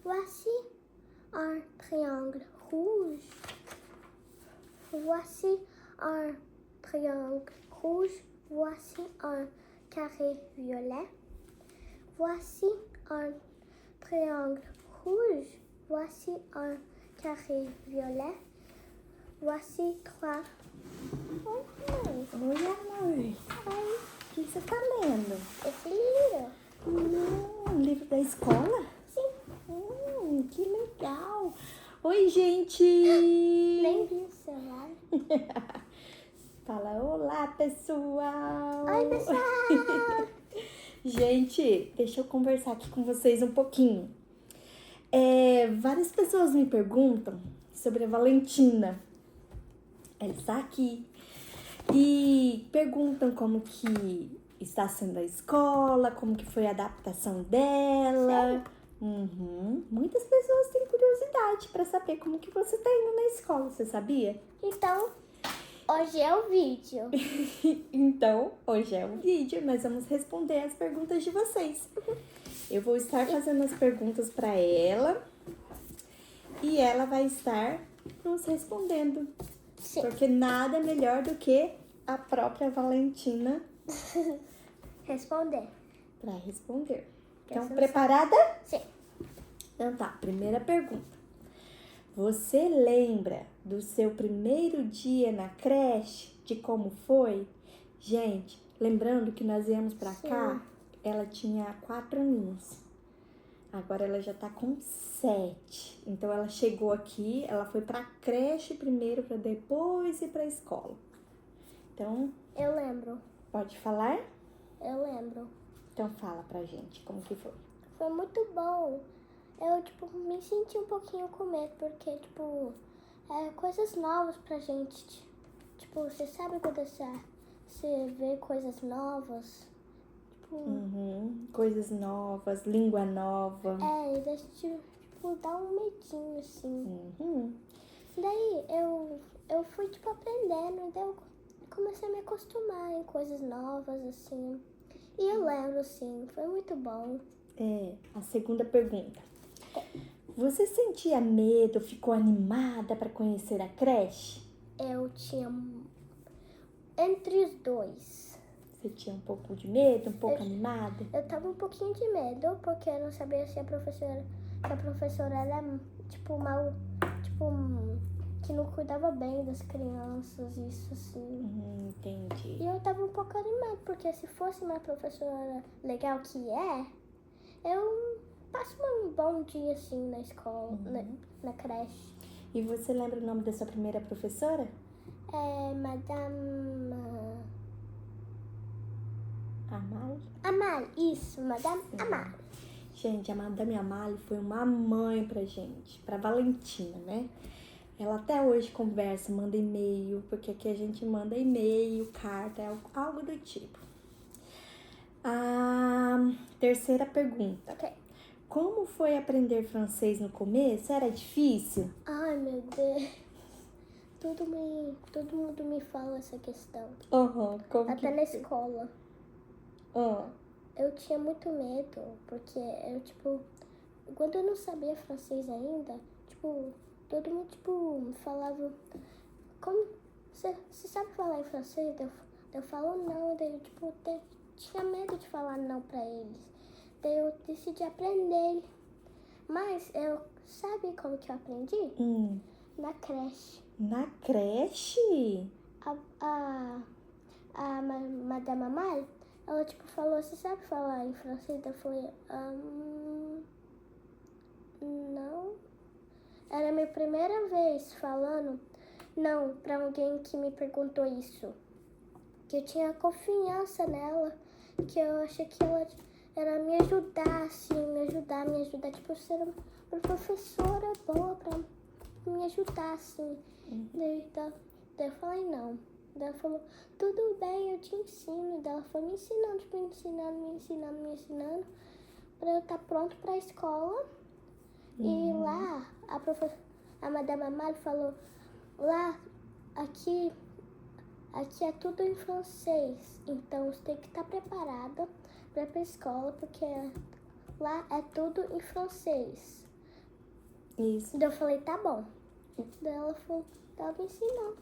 Voici un triangle rouge. Voici un triangle rouge. Voici un carré violet. Voici un triangle rouge. Voici un carré violet. Voici trois. Oi, amor. Oi, O que você tá lendo? esse livro. Um livro da escola? Sim. Que legal. Oi, gente. Nem vi o celular. Fala, olá, pessoal. Oi, pessoal. Gente, deixa eu conversar aqui com vocês um pouquinho. Várias pessoas me perguntam sobre a Valentina. Ela está aqui. E perguntam como que está sendo a escola, como que foi a adaptação dela. Muitas pessoas têm curiosidade para saber como que você está indo na escola, você sabia? Então, hoje é o vídeo. Então, hoje é o vídeo, nós vamos responder as perguntas de vocês. Eu vou estar fazendo as perguntas para ela e ela vai estar nos respondendo. Sim. Porque nada melhor do que a própria Valentina Responder. para responder. Então, Essa preparada? Sim. Então tá, primeira pergunta. Você lembra do seu primeiro dia na creche, de como foi? Gente, lembrando que nós viemos pra cá, ela tinha 4 aninhos. Agora ela já tá com 7. Então ela chegou aqui, ela foi pra creche primeiro, pra depois ir pra escola. Então, Eu lembro. pode falar? Eu lembro. Então fala pra gente como que foi. Foi muito bom. Eu, me senti um pouquinho com medo, porque, coisas novas pra gente. Você sabe quando você vê coisas novas? Coisas novas, língua nova. E deixa, dá um medinho, assim. Uhum. Daí, eu fui, aprendendo, daí eu comecei a me acostumar em coisas novas, assim. E eu lembro, sim, foi muito bom. A segunda pergunta. Você sentia medo, ficou animada para conhecer a creche? Eu tinha entre os dois. Você tinha um pouco de medo, um pouco animada? Eu tava um pouquinho de medo, porque eu não sabia se a professora era, mal, que não cuidava bem das crianças, isso assim. Entendi. E eu tava um pouco animada, porque se fosse uma professora legal que eu passo um bom dia, assim, na escola, na creche. E você lembra o nome da sua primeira professora? Madame... Amali? Isso, Madame Amali. Gente, a Madame Amali foi uma mãe pra gente, pra Valentina, né? Ela até hoje conversa, manda e-mail, porque aqui a gente manda e-mail, carta, algo do tipo. A terceira pergunta. Ok. Como foi aprender francês no começo? Era difícil? Ai, meu Deus. Todo mundo me fala essa questão. Como Até na escola. Ah. Eu tinha muito medo, porque eu, quando eu não sabia francês ainda, todo mundo, falava, como, você sabe falar em francês? Eu falo não, daí eu, tinha medo de falar não pra eles. Daí eu decidi aprender. Mas sabe como que eu aprendi? Na creche. Na creche? A Madame Amali, ela falou, você sabe falar em francês? Eu falei, não. Era a minha primeira vez falando não pra alguém que me perguntou isso. Que eu tinha confiança nela, que eu achei que ela era me ajudar, assim, me ajudar, ser uma professora boa pra me ajudar, assim. Daí eu falei, não. Daí ela falou, tudo bem, eu te ensino. Daí ela foi me ensinando, me ensinando, pra eu estar pronto pra escola. E lá, a Madame Amali falou, aqui é tudo em francês, então você tem que estar preparada, pra ir pra escola, porque lá é tudo em francês. Isso. Daí eu falei, tá bom. Daí ela falou, ela me ensinou.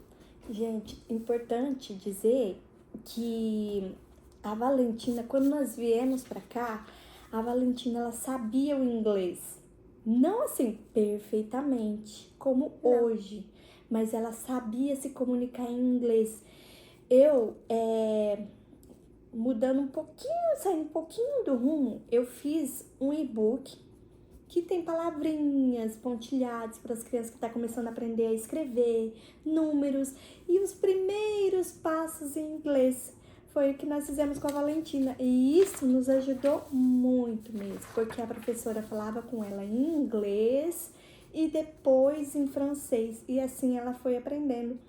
Gente, importante dizer que a Valentina, quando nós viemos pra cá, a Valentina, ela sabia o inglês. Não assim, perfeitamente, como Não. hoje, mas ela sabia se comunicar em inglês. Eu, mudando um pouquinho, saindo um pouquinho do rumo, eu fiz um e-book que tem palavrinhas pontilhadas para as crianças que estão começando a aprender a escrever, números e os primeiros passos em inglês. Foi o que nós fizemos com a Valentina e isso nos ajudou muito mesmo, porque a professora falava com ela em inglês e depois em francês e assim ela foi aprendendo.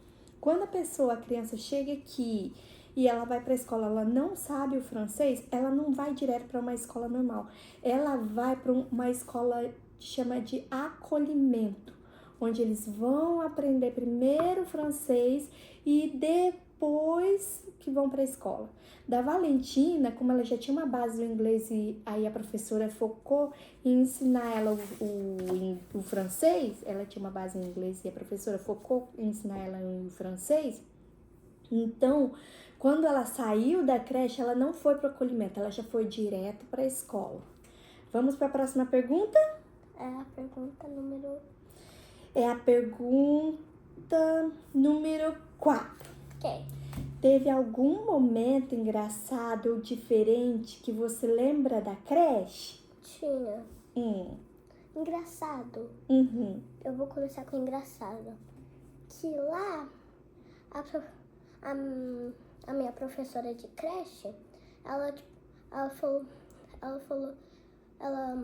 Quando a criança chega aqui e ela vai para a escola, ela não sabe o francês, ela não vai direto para uma escola normal. Ela vai para uma escola que chama de acolhimento, onde eles vão aprender primeiro francês e depois que vão para a escola. Da Valentina, como ela já tinha uma base no inglês e aí a professora focou em ensinar ela o francês, ela tinha uma base em inglês e a professora focou em ensinar ela o francês, então, quando ela saiu da creche, ela não foi para o acolhimento, ela já foi direto para a escola. Vamos para a próxima pergunta? É a pergunta número... É a pergunta número 4. Ok. Teve algum momento engraçado ou diferente que você lembra da creche? Tinha. Engraçado. Uhum. Eu vou começar com engraçado. Que lá, a minha professora de creche, ela falou,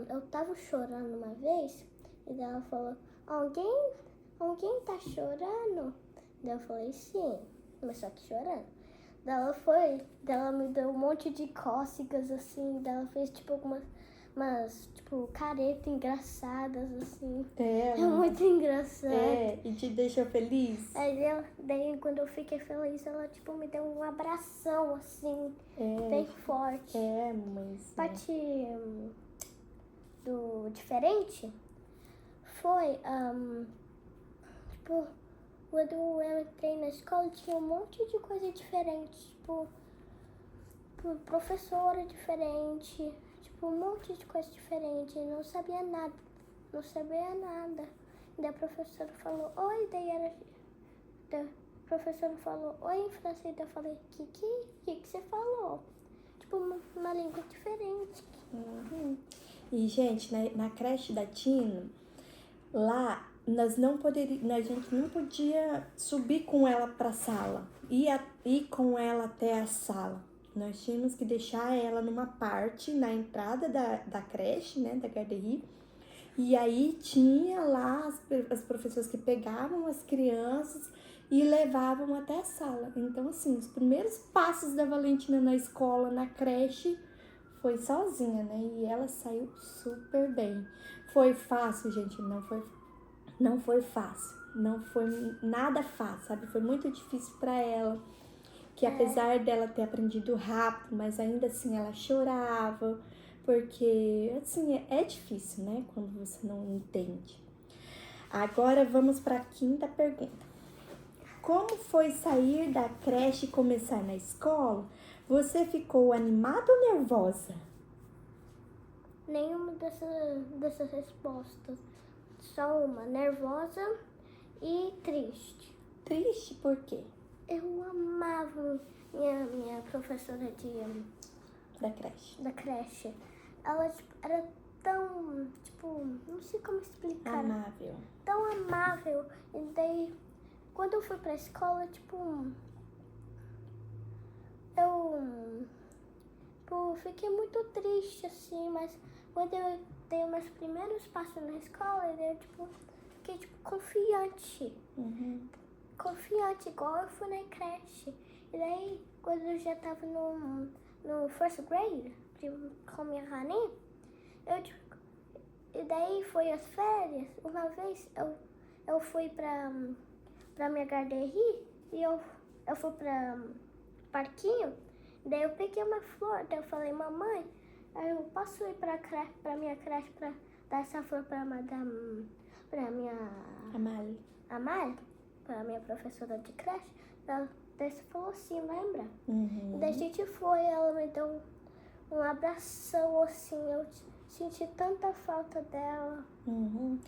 eu tava chorando uma vez, e daí ela falou, alguém tá chorando? Daí eu falei, sim, mas só que chorando. Daí ela me deu um monte de cócegas, assim, daí ela fez, tipo, umas tipo, caretas engraçadas, assim. É muito engraçado. E te deixou feliz? Daí, quando eu fiquei feliz, ela, tipo, me deu um abração, assim, bem forte. Mas... Parte do diferente foi, tipo, quando eu entrei na escola, tinha um monte de coisa diferente, tipo, professora diferente, tipo, um monte de coisa diferente, não sabia nada. Daí a professora falou, oi, a professora falou, oi, em francês, daí eu falei, que você falou? Tipo, uma língua diferente. Uhum. E, gente, na creche da Tina, lá a gente não podia subir com ela pra sala, ir com ela até a sala. Nós tínhamos que deixar ela numa parte na entrada da creche, né, da garderie. E aí tinha lá as professoras que pegavam as crianças e levavam até a sala. Então, assim, os primeiros passos da Valentina na escola, na creche, foi sozinha, né? E ela saiu super bem. Foi fácil, gente? Não foi fácil. Não foi nada fácil, sabe? Foi muito difícil para ela. Que apesar dela ter aprendido rápido, mas ainda assim ela chorava. Porque, assim, é difícil, né? Quando você não entende. Agora vamos para a quinta pergunta. Como foi sair da creche e começar na escola? Você ficou animada ou nervosa? Nenhuma dessas respostas. Só uma, nervosa e triste. Triste por quê? Eu amava minha professora Da creche. Ela, tipo, era tão, tipo, não sei como explicar. Amável. Tão amável. E daí, quando eu fui pra escola, tipo, eu fiquei muito triste, assim, mas quando eu dei meus primeiros passos na escola, eu, tipo, fiquei, tipo, confiante. Uhum. Confiante, igual eu fui na creche. E daí, quando eu já tava no first grade, com a minha Rani, e daí foi as férias. Uma vez eu fui pra minha garderie e eu fui pra parquinho. Daí eu peguei uma flor, daí eu falei, mamãe, eu posso ir pra minha creche pra dar essa flor pra minha Amália. pra minha professora de creche? Daí você falou assim, lembra? Uhum. Daí a gente foi, ela me deu um abração, assim, eu senti tanta falta dela. Uhum.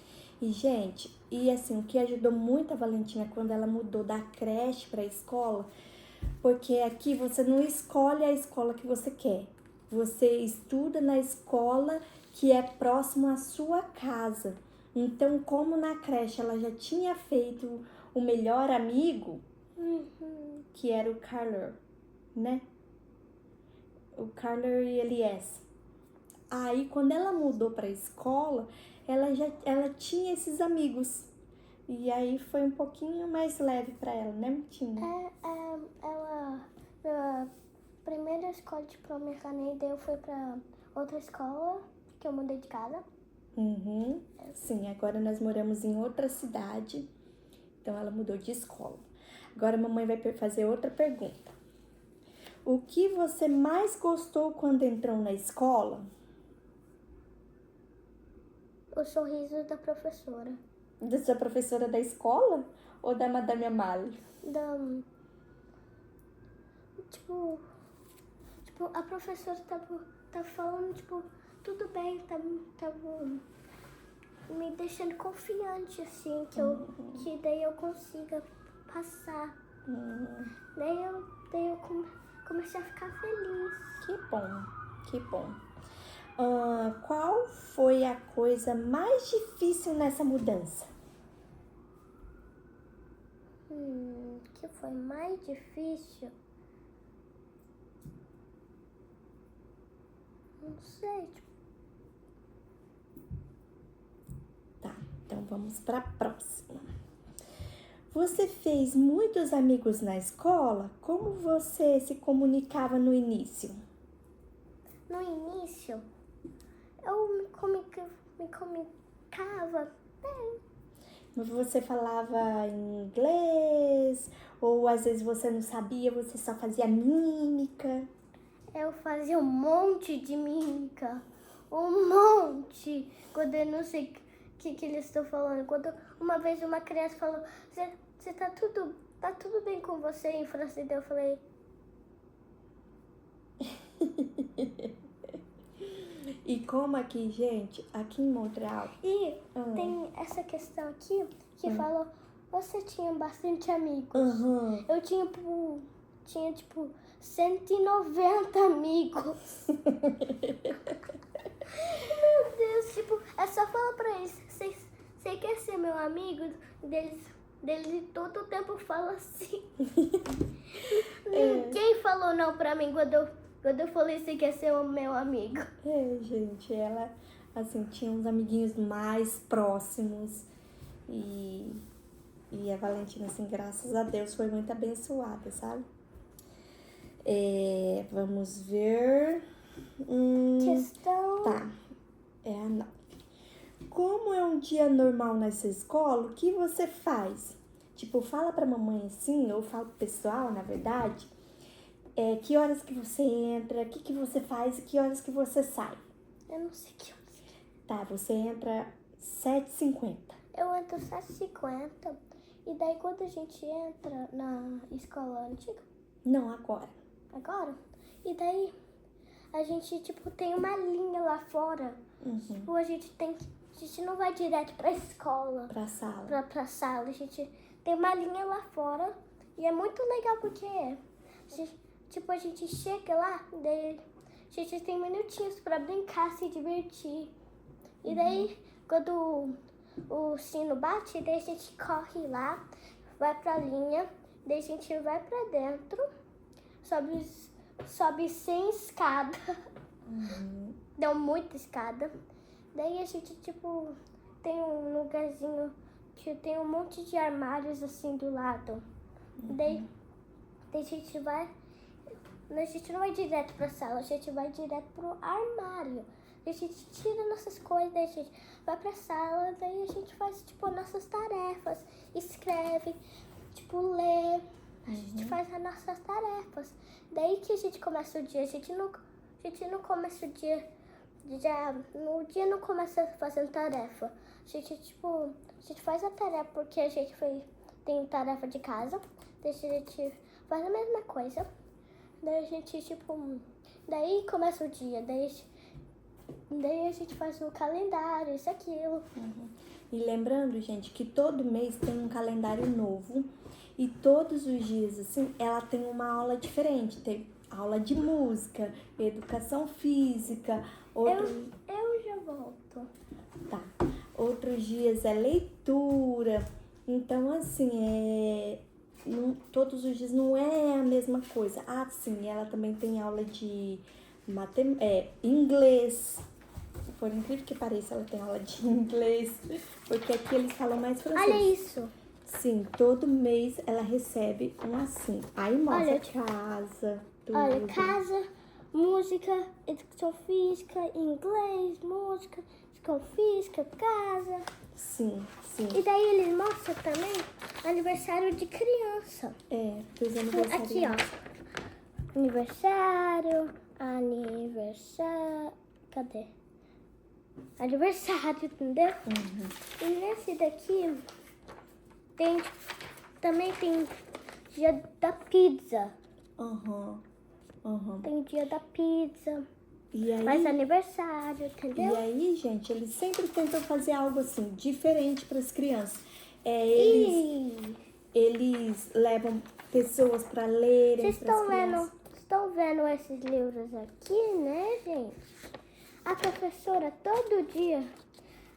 E, gente, assim, o que ajudou muito a Valentina quando ela mudou da creche pra escola, porque aqui você não escolhe a escola que você quer. Você estuda na escola que é próximo à sua casa. Então, como na creche ela já tinha feito o melhor amigo, que era o Carler, né? O Carler e Elias. Aí, quando ela mudou pra escola, ela tinha esses amigos. E aí foi um pouquinho mais leve pra ela, né, Mutinha? Ela, primeira escola de pré-americana, daí eu fui pra outra escola, que eu mudei de casa. Uhum. Sim, agora nós moramos em outra cidade, então ela mudou de escola. Agora a mamãe vai fazer outra pergunta. O que você mais gostou quando entrou na escola? O sorriso da professora. Da sua professora da escola ou da Madame Amália? Tipo, a professora tá falando, tipo, tudo bem, tá me deixando confiante, assim, que daí eu consiga passar. Daí eu comecei a ficar feliz. Que bom. Qual foi a coisa mais difícil nessa mudança? Que foi mais difícil? Não sei, tipo, Tá, então vamos para a próxima. Você fez muitos amigos na escola? Como você se comunicava no início? no início, eu me comunicava bem. Você falava em inglês? Ou às vezes você não sabia, você só fazia mímica? Eu fazia um monte de mímica. Um monte. Quando eu não sei o que eles estão falando. Quando uma vez uma criança falou, você tá tudo bem com você em francês? Eu falei, E como aqui, gente, aqui em Montreal... tem essa questão aqui que falou, você tinha bastante amigos. Eu tinha 190 amigos. Meu Deus, tipo, é só falar pra eles, você quer ser meu amigo? Deles todo o tempo fala assim. Ninguém falou não pra mim quando eu falei você quer ser o meu amigo. Gente, ela, assim, tinha uns amiguinhos mais próximos e a Valentina, assim, graças a Deus, foi muito abençoada, sabe? Vamos ver... Questão... Tá, é a 9. Como é um dia normal nessa escola, o que você faz? Tipo, fala pra mamãe assim, ou fala pro pessoal, na verdade, que horas que você entra, o que você faz e que horas que você sai. Eu não sei que horas. Tá, você entra 7h50. Eu entro 7h50 e daí quando a gente entra na escola antiga... Não, agora. Agora? E daí a gente, tipo, tem uma linha lá fora. Tipo, a gente não vai direto pra escola. Pra sala. Pra sala. A gente tem uma linha lá fora. E é muito legal porque a gente chega lá, daí a gente tem minutinhos pra brincar, se divertir. E daí, quando o sino bate, daí a gente corre lá, vai pra linha, daí a gente vai pra dentro, sobe sem escada. Deu muita escada. Daí a gente, tipo, tem um lugarzinho que tem um monte de armários assim do lado. Daí a gente não vai direto pra sala, a gente vai direto pro armário. A gente tira nossas coisas, daí a gente vai pra sala, daí a gente faz, tipo, nossas tarefas, escreve, tipo, lê, A gente faz as nossas tarefas. Daí que a gente começa o dia. A gente não começa o dia. No dia não começa fazendo tarefa. A gente faz a tarefa porque a gente tem tarefa de casa. Daí a gente faz a mesma coisa. Daí a gente, daí começa o dia. Daí a gente faz o calendário, isso, aquilo. E lembrando, gente, que todo mês tem um calendário novo. E todos os dias, assim, ela tem uma aula diferente. Tem aula de música, educação física. Eu já volto. Tá. Outros dias é leitura. Então, assim, todos os dias não é a mesma coisa. Ah, sim, ela também tem aula de inglês. Por incrível que pareça, ela tem aula de inglês. Porque aqui eles falam mais francês. Olha isso. Sim, todo mês ela recebe um assim. Aí mostra Olha, casa, tudo. Olha, casa, música, educação física, inglês, música, educação física, casa. Sim. E daí eles mostram também aniversário de criança. Dos aniversários. Aqui, ó. Aniversário. Cadê? Aniversário, entendeu? E nesse daqui também tem dia da pizza. Tem dia da pizza. E aí, faz aniversário, entendeu? E aí, gente, eles sempre tentam fazer algo assim, diferente para as crianças. Eles levam pessoas para lerem. Vocês estão vendo esses livros aqui, né, gente? A professora, todo dia,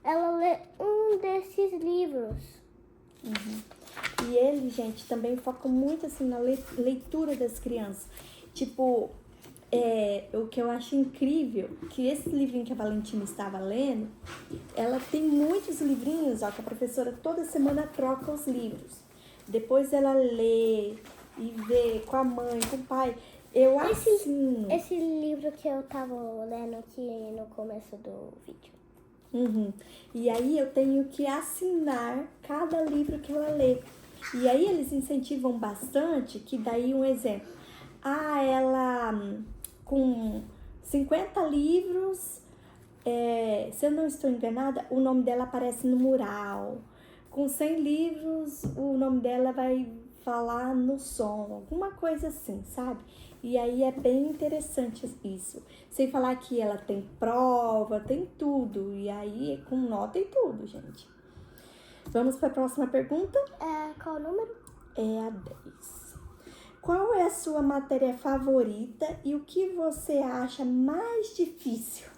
ela lê um desses livros. E eles, gente, também focam muito assim na leitura das crianças. Tipo, o que eu acho incrível, que esse livrinho que a Valentina estava lendo, ela tem muitos livrinhos, ó, que a professora toda semana troca os livros. Depois ela lê e vê com a mãe, com o pai. Esse livro que eu tava lendo aqui no começo do vídeo. E aí eu tenho que assinar cada livro que ela lê. E aí eles incentivam bastante, que daí um exemplo. Ela com 50 livros, se eu não estou enganada, o nome dela aparece no mural. Com 100 livros, o nome dela vai falar no som, alguma coisa assim, sabe? E aí é bem interessante isso. Sem falar que ela tem prova, tem tudo. E aí é com nota e tudo, gente. Vamos para a próxima pergunta? Qual o número? É a 10. Qual é a sua matéria favorita e o que você acha mais difícil?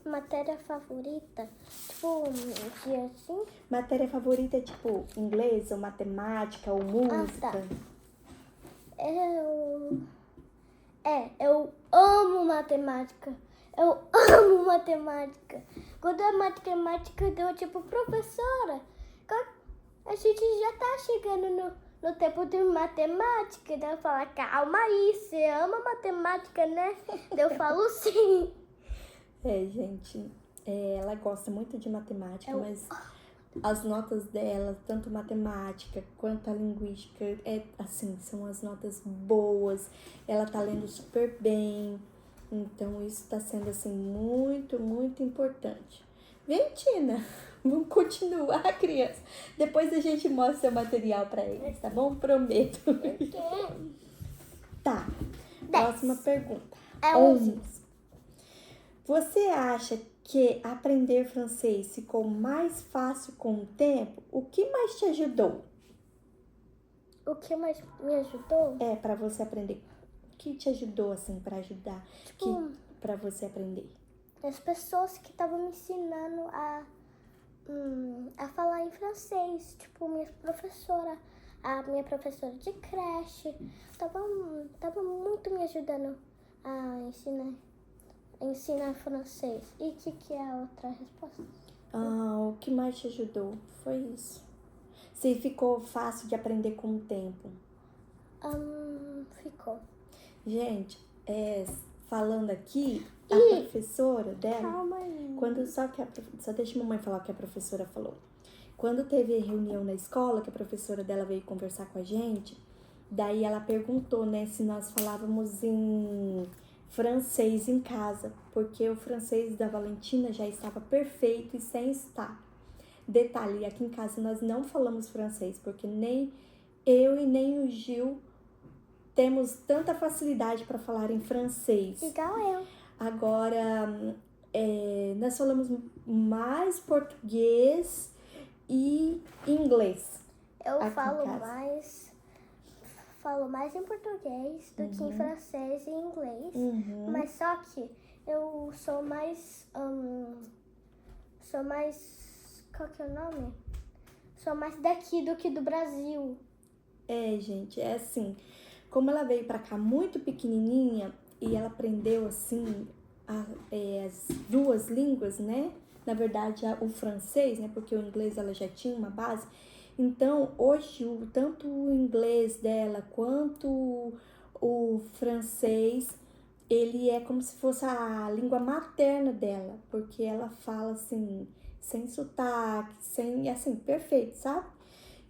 Matéria favorita? Tipo, um dia assim? Matéria favorita é tipo inglês ou matemática ou música? Tá. Eu amo matemática. Eu amo matemática. Quando a matemática deu tipo, professora, a gente já tá chegando no tempo de matemática. Daí eu falo, calma aí, você ama matemática, né? Daí eu falo sim. Gente, ela gosta muito de matemática, mas as notas dela, tanto matemática quanto a linguística, assim, são as notas boas. Ela tá lendo super bem, então isso tá sendo, assim, muito, muito importante. Vem, Tina, vamos continuar, criança. Depois a gente mostra o material pra eles, tá bom? Prometo. Tá, próxima pergunta. 11. Você acha que aprender francês ficou mais fácil com o tempo? O que mais te ajudou? O que mais me ajudou? Pra você aprender. O que te ajudou, assim, pra ajudar? Pra você aprender? As pessoas que estavam me ensinando a falar em francês. Tipo, a minha professora de creche. Tava muito me ajudando a ensinar francês. E o que é a outra resposta? O que mais te ajudou? Foi isso. Se ficou fácil de aprender com o tempo? Ficou. Gente, falando aqui, a professora dela... Calma aí. Só deixa a mamãe falar o que a professora falou. Quando teve reunião na escola, que a professora dela veio conversar com a gente, Daí ela perguntou, né, se nós falávamos em francês em casa, porque o francês da Valentina já estava perfeito e sem estar. Detalhe, aqui em casa nós não falamos francês, porque nem eu e nem o Gil temos tanta facilidade para falar em francês. Igual eu. Agora, nós falamos mais português e inglês. Eu Aqui em falo casa. mais em português do que em francês e inglês. Mas só que eu sou mais, qual que é o nome? Sou mais daqui do que do Brasil. Gente, é assim, como ela veio pra cá muito pequenininha e ela aprendeu assim as duas línguas, né? Na verdade, o francês, né? Porque o inglês ela já tinha uma base. Então, hoje, tanto o inglês dela quanto o francês, ele é como se fosse a língua materna dela, porque ela fala assim, sem sotaque, sem, assim, perfeito, sabe?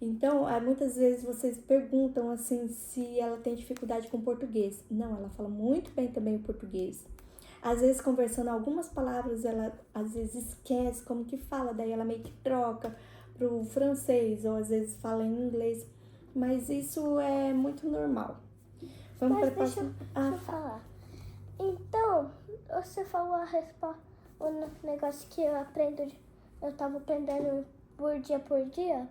Então, muitas vezes vocês perguntam assim se ela tem dificuldade com português. Não, ela fala muito bem também o português. Às vezes, conversando algumas palavras, ela às vezes esquece como que fala, daí ela meio que troca pro francês, ou às vezes fala em inglês. Mas isso é muito normal. Vamos Mas para deixa eu falar. Então, você falou a resposta, o negócio que eu tava aprendendo por dia.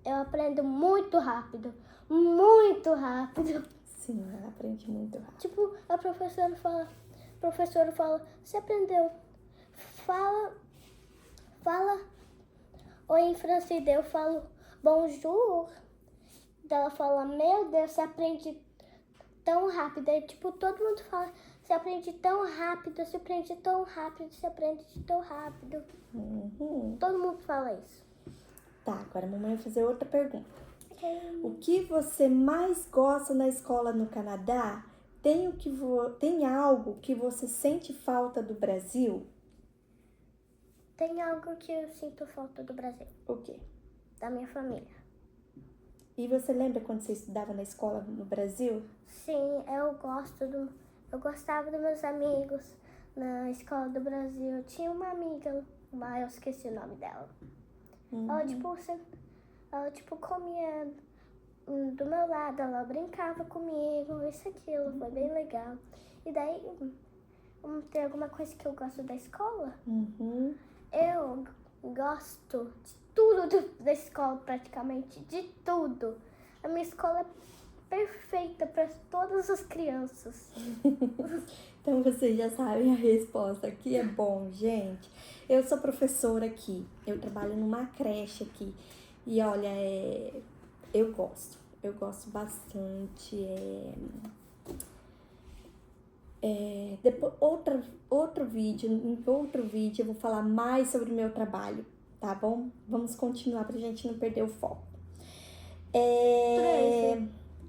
Eu aprendo muito rápido. Muito rápido. Sim, ela aprende muito rápido. Tipo, a professora fala, você aprendeu? Fala oi em francês. Daí eu falo bonjour. Daí ela fala, meu Deus, você aprende tão rápido. Aí, tipo, todo mundo fala, você aprende tão rápido, você aprende tão rápido, você aprende tão rápido. Todo mundo fala isso. Tá, agora a mamãe vai fazer outra pergunta. O que você mais gosta na escola no Canadá? Tem algo que você sente falta do Brasil? Tem algo que eu sinto falta do Brasil. O quê? Da minha família. E você lembra quando você estudava na escola no Brasil? Sim, eu gostava dos meus amigos na escola do Brasil. Eu tinha uma amiga, mas eu esqueci o nome dela. Ela, tipo, comia do meu lado, ela brincava comigo, isso, aquilo, foi bem legal. E daí, tem alguma coisa que eu gosto da escola? Eu gosto de tudo da escola, praticamente, de tudo. A minha escola é perfeita para todas as crianças. Então vocês já sabem a resposta. Que é bom, gente. Eu sou professora aqui. Eu trabalho numa creche aqui. E olha, eu gosto. Eu gosto bastante. Depois, em outro vídeo eu vou falar mais sobre o meu trabalho, tá bom? Vamos continuar pra gente não perder o foco.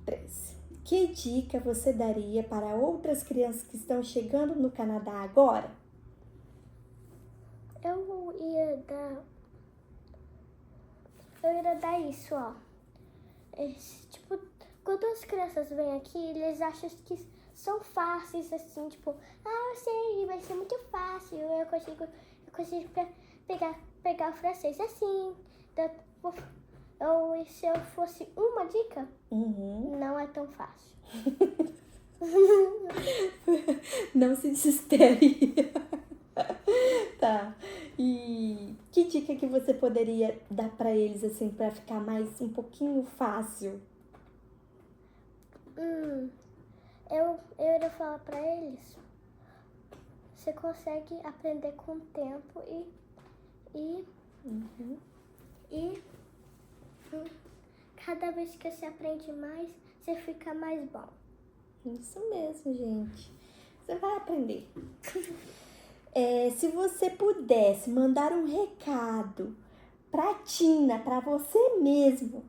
13. Que dica você daria para outras crianças que estão chegando no Canadá agora? Eu ia dar isso, ó. Tipo, quando as crianças vêm aqui, eles acham que são fáceis, assim, tipo, eu sei, vai ser muito fácil, eu consigo pegar o francês assim. Se eu fosse uma dica, não é tão fácil. Não se desespere. Tá. E que dica que você poderia dar pra eles, assim, pra ficar mais um pouquinho fácil? Eu iria falar pra eles, você consegue aprender com o tempo e cada vez que você aprende mais, você fica mais bom. Isso mesmo, gente. Você vai aprender. Se você pudesse mandar um recado pra Tina, pra você mesmo,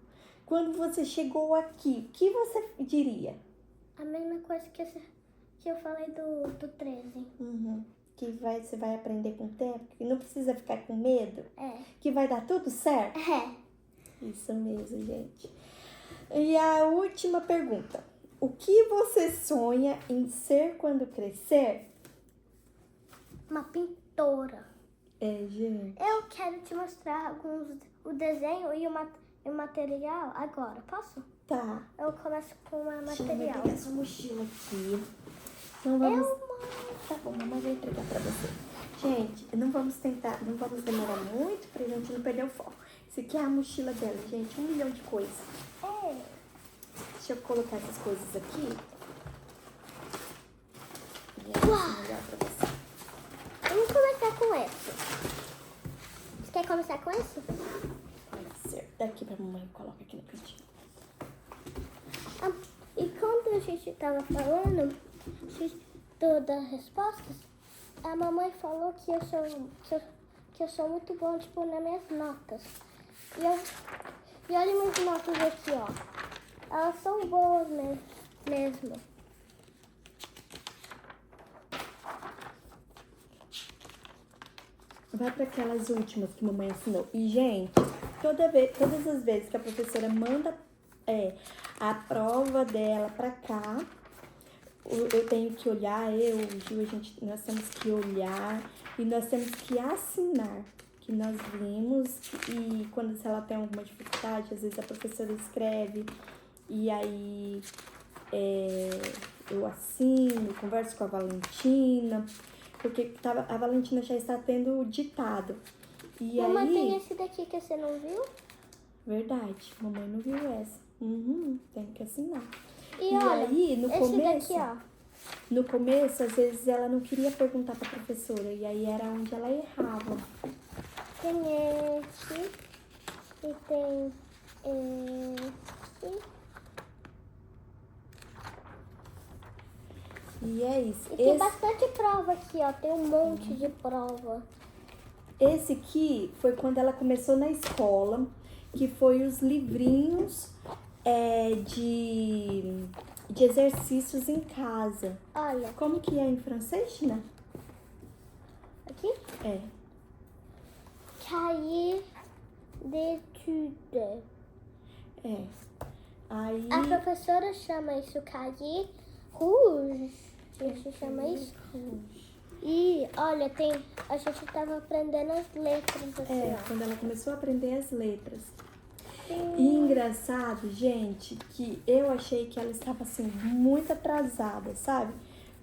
quando você chegou aqui, o que você diria? A mesma coisa que eu falei do 13. Que você vai aprender com o tempo, que não precisa ficar com medo, É. que vai dar tudo certo. É. Isso mesmo, gente. E a última pergunta. O que você sonha em ser quando crescer? Uma pintora. Gente. Eu quero te mostrar o desenho e o material agora. Posso? Tá. Eu começo com o Deixa eu material. pegar essa mochila aqui. Então vamos... Tá bom, mamãe vai entregar pra você. Gente, não vamos demorar muito pra gente não perder o foco. Isso aqui é a mochila dela, gente. 1 milhão de coisas. Deixa eu colocar essas coisas aqui. E aí, melhor pra você. Vamos começar com esse. Você quer começar com esse? Pode ser. Daqui pra mamãe, coloca aqui no cantinho. E quando a gente tava falando das respostas, a mamãe falou que eu sou muito bom, tipo, nas minhas notas. E olha minhas notas aqui, ó. Elas são boas mesmo. Vai para aquelas últimas que a mamãe ensinou. E, gente, todas as vezes que a professora manda a prova dela para cá, eu tenho que olhar, o Gil, nós temos que olhar e nós temos que assinar que nós vimos. E quando se ela tem alguma dificuldade, às vezes a professora escreve e aí eu assino, converso com a Valentina, porque a Valentina já está tendo ditado. E Mamãe, aí... tem esse daqui que você não viu? Verdade, mamãe não viu essa. Tem que assinar. E olha, aí, no esse começo, daqui, ó. no começo, às vezes ela não queria perguntar pra professora, e aí era onde ela errava. Tem esse e tem esse. E é isso. E tem bastante prova aqui, ó. Tem um monte de prova. Esse aqui foi quando ela começou na escola, que foi os livrinhos de exercícios em casa. Olha. Como que é em francês, Gina? Aqui? É. Cahier d'études. Aí... A professora chama isso cahier rouge. A gente chama isso. E olha, a gente tava aprendendo as letras assim, ó. Quando ela começou a aprender as letras. E engraçado, gente, que eu achei que ela estava assim muito atrasada, sabe?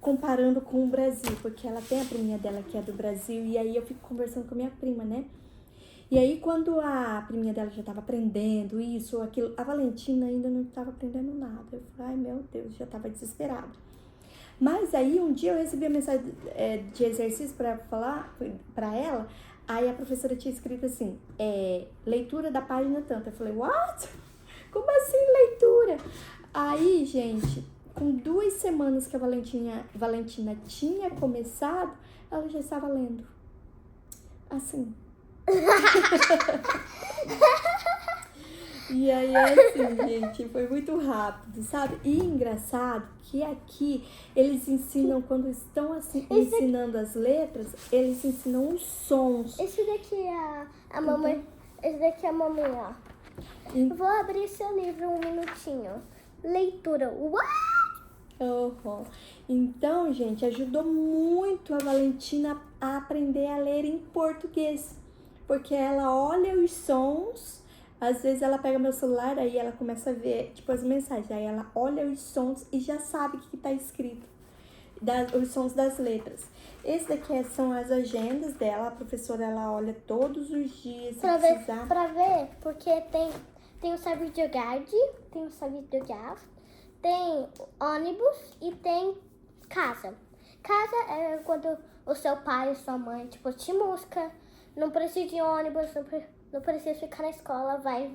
Comparando com o Brasil, porque ela tem a priminha dela que é do Brasil, e aí eu fico conversando com a minha prima, né? E aí quando a priminha dela já estava aprendendo isso ou aquilo, a Valentina ainda não estava aprendendo nada. Eu falei, ai meu Deus, já estava desesperada. Mas aí um dia eu recebi a mensagem de exercício para falar para ela. Aí a professora tinha escrito assim, leitura da página tanto. Eu falei, what? Como assim leitura? Aí, gente, com 2 semanas que a Valentina tinha começado, ela já estava lendo. Assim. E aí, assim, gente, foi muito rápido, sabe? E engraçado que aqui eles ensinam, quando estão assim, ensinando as letras, eles ensinam os sons. Esse daqui é a mamãe. Esse daqui é a mamãe, ó. Vou abrir seu livro 1 minutinho. Leitura. Então, gente, ajudou muito a Valentina a aprender a ler em português. Porque ela olha os sons. Às vezes ela pega meu celular, aí ela começa a ver, tipo, as mensagens. Aí ela olha os sons e já sabe o que tá escrito. Os sons das letras. Esse daqui são as agendas dela. A professora, ela olha todos os dias. Pra ver, porque tem o serviço de guarde, tem o serviço de gás, tem ônibus e tem casa. Casa é quando o seu pai e sua mãe, tipo, te busca. Não precisa de ônibus, não precisa ficar na escola, vai.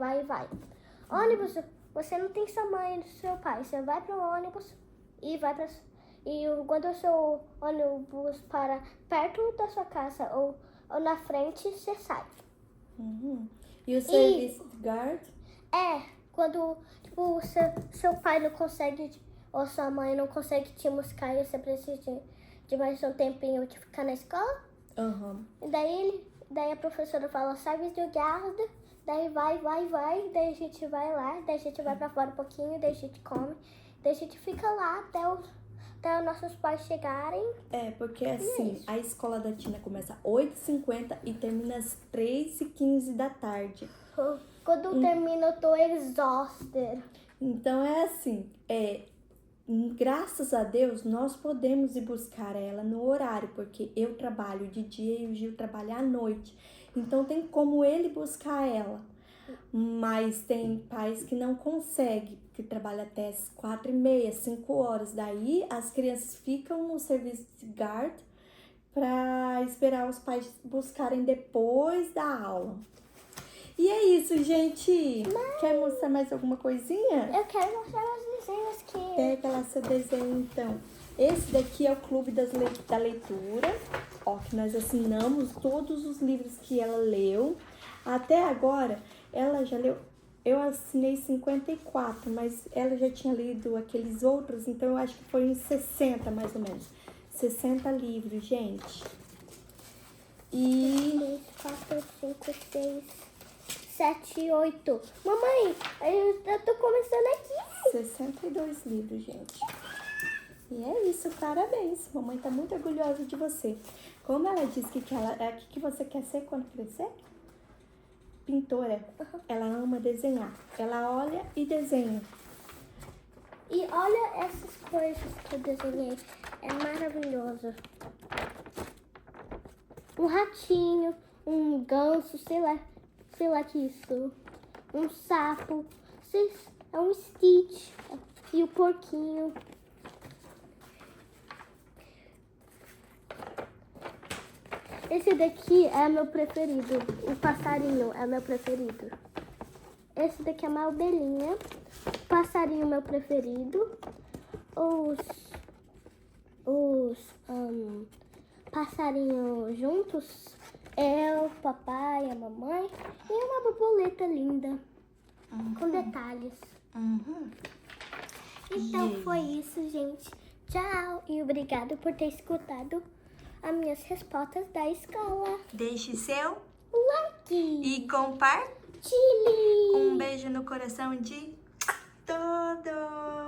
Ônibus, você não tem sua mãe e seu pai. Você vai pro ônibus e quando o seu ônibus para perto da sua casa ou na frente, você sai. E o serviço de guard? Quando tipo, seu pai não consegue, ou sua mãe não consegue te buscar e você precisa de mais um tempinho de ficar na escola. E daí a professora fala serviço de guarda, Daí vai. Daí a gente vai lá, daí a gente vai pra fora um pouquinho, daí a gente come. Daí a gente fica lá até os nossos pais chegarem. Porque assim, a escola da Tina começa às 8h50 e termina às 3h15 da tarde. Quando termina, eu tô exhausted. Então é assim, graças a Deus, nós podemos ir buscar ela no horário, porque eu trabalho de dia e o Gil trabalha à noite. Então tem como ele buscar ela. Mas tem pais que não conseguem, que trabalham até as 4h30, 5 horas. Daí as crianças ficam no serviço de guard para esperar os pais buscarem depois da aula. E é isso, gente. Quer mostrar mais alguma coisinha? Eu quero mostrar meus desenhos aqui. Pega lá seu desenho, então. Esse daqui é o Clube da Leitura. Ó, que nós assinamos todos os livros que ela leu. Até agora, ela já leu... Eu assinei 54, mas ela já tinha lido aqueles outros, então eu acho que foi uns 60, mais ou menos. 60 livros, gente. E... 3, 4, 5, 6, 7, 8. Mamãe, eu tô começando aqui. 62 livros, gente. E é isso, parabéns. Mamãe tá muito orgulhosa de você. Como ela disse que que você quer ser quando crescer? Pintora. Ela ama desenhar. Ela olha e desenha. E olha essas coisas que eu desenhei. É maravilhoso. Um ratinho, um ganso, sei lá que isso. Um sapo. É um Stitch. E o porquinho. Esse daqui é meu preferido. O passarinho é meu preferido. Esse daqui é uma ovelhinha. O passarinho meu preferido. Os passarinhos juntos. Eu, papai, a mamãe. E uma borboleta linda. Com detalhes. Então foi isso, gente. Tchau. E obrigado por ter escutado as minhas respostas da escola. Deixe seu Like e compartilhe. Chile. Um beijo no coração de todos.